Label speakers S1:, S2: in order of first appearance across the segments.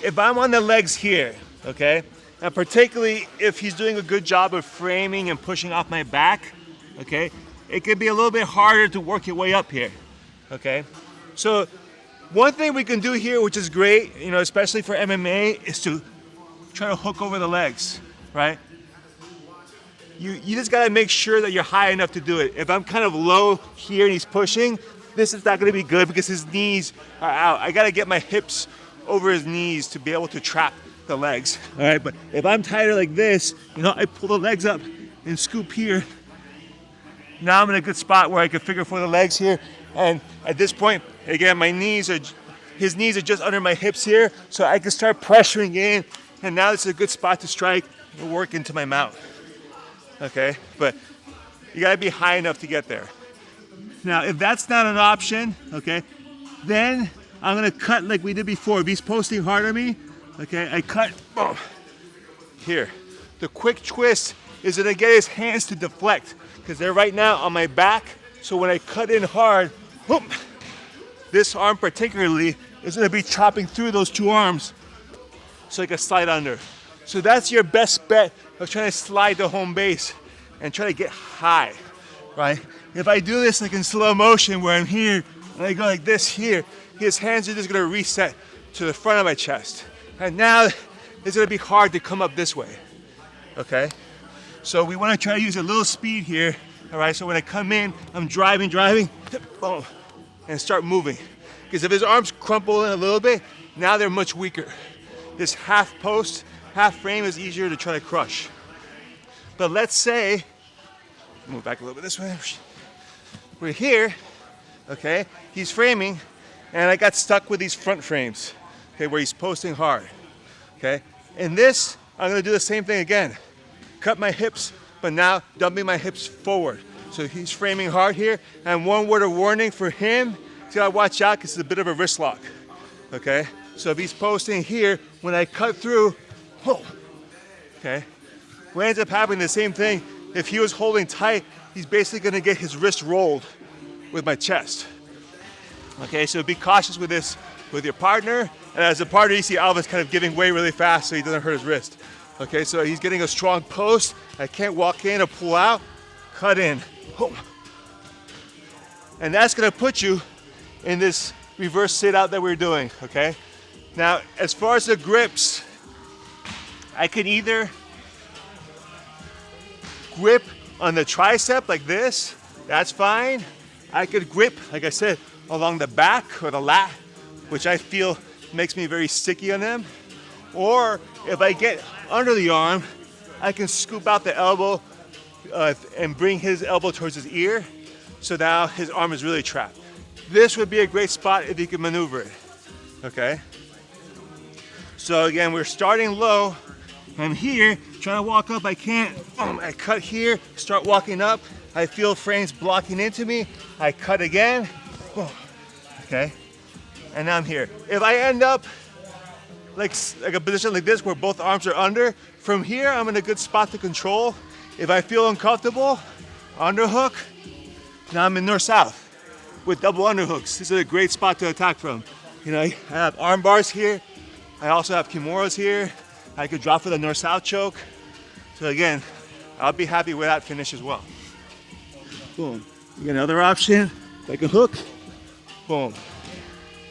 S1: If I'm on the legs here, okay, and particularly if he's doing a good job of framing and pushing off my back, okay, it could be a little bit harder to work your way up here, okay? So one thing we can do here, which is great, you know, especially for MMA, is to try to hook over the legs, right? You just gotta make sure that you're high enough to do it. If I'm kind of low here and he's pushing, this is not gonna be good because his knees are out. I gotta get my hips over his knees to be able to trap the legs, all right? But if I'm tighter like this, you know, I pull the legs up and scoop here. Now I'm in a good spot where I can figure for the legs here. And at this point, again, his knees are just under my hips here, so I can start pressuring in. And now this is a good spot to strike and work into my mount, okay? But you gotta be high enough to get there. Now, if that's not an option, okay, then I'm gonna cut like we did before. If he's posting hard on me, okay, I cut, boom, here. The quick twist is gonna get his hands to deflect because they're right now on my back. So when I cut in hard, boom, this arm particularly is gonna be chopping through those two arms so I can slide under. So that's your best bet of trying to slide to home base and try to get high, right? If I do this like in slow motion where I'm here and I go like this here, his hands are just gonna reset to the front of my chest. And now it's gonna be hard to come up this way, okay? So we wanna try to use a little speed here, all right? So when I come in, I'm driving, boom, and start moving. Because if his arms crumple in a little bit, now they're much weaker. This half post, half frame is easier to try to crush. But let's say, move back a little bit this way. We're here, okay? He's framing, and I got stuck with these front frames, okay, where he's posting hard, okay? In this, I'm gonna do the same thing again. Cut my hips, but now dumping my hips forward. So he's framing hard here, and one word of warning for him, he's gotta watch out because it's a bit of a wrist lock, okay? So if he's posting here, when I cut through, oh, okay? What ends up happening the same thing, if he was holding tight, he's basically gonna get his wrist rolled with my chest. Okay, so be cautious with this with your partner. And as a partner, you see Alva's kind of giving way really fast so he doesn't hurt his wrist. Okay, so he's getting a strong post. I can't walk in or pull out, cut in. And that's gonna put you in this reverse sit out that we're doing, okay? Now, as far as the grips, I can either grip on the tricep like this, that's fine. I could grip, like I said, along the back or the lat, which I feel makes me very sticky on them. Or if I get under the arm, I can scoop out the elbow and bring his elbow towards his ear. So now his arm is really trapped. This would be a great spot if you can maneuver it, okay? So again, we're starting low. I'm here, trying to walk up, I can't. I cut here, start walking up. I feel frames blocking into me. I cut again, okay? And now I'm here. If I end up like a position like this where both arms are under, from here I'm in a good spot to control. If I feel uncomfortable, underhook, now I'm in north-south with double underhooks. This is a great spot to attack from. You know, I have arm bars here. I also have kimuras here. I could drop for the north-south choke. So again, I'll be happy with that finish as well. Boom. You get another option, like a hook, boom.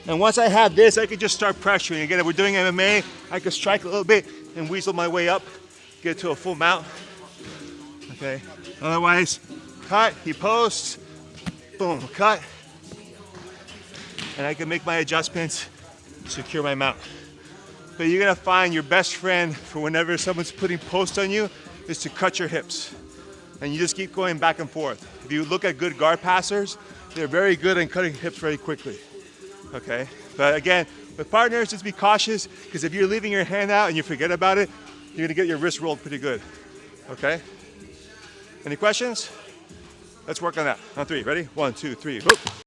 S1: And once I have this, I can just start pressuring. Again, if we're doing MMA, I can strike a little bit and weasel my way up, get to a full mount, okay? Otherwise, cut, he posts, boom, cut. And I can make my adjustments, secure my mount. But you're gonna find your best friend for whenever someone's putting posts on you is to cut your hips. And you just keep going back and forth. If you look at good guard passers, they're very good at cutting hips very quickly, okay? But again, with partners, just be cautious, because if you're leaving your hand out and you forget about it, you're gonna get your wrist rolled pretty good, okay? Any questions? Let's work on that. On three, ready? 1, 2, 3, whoop.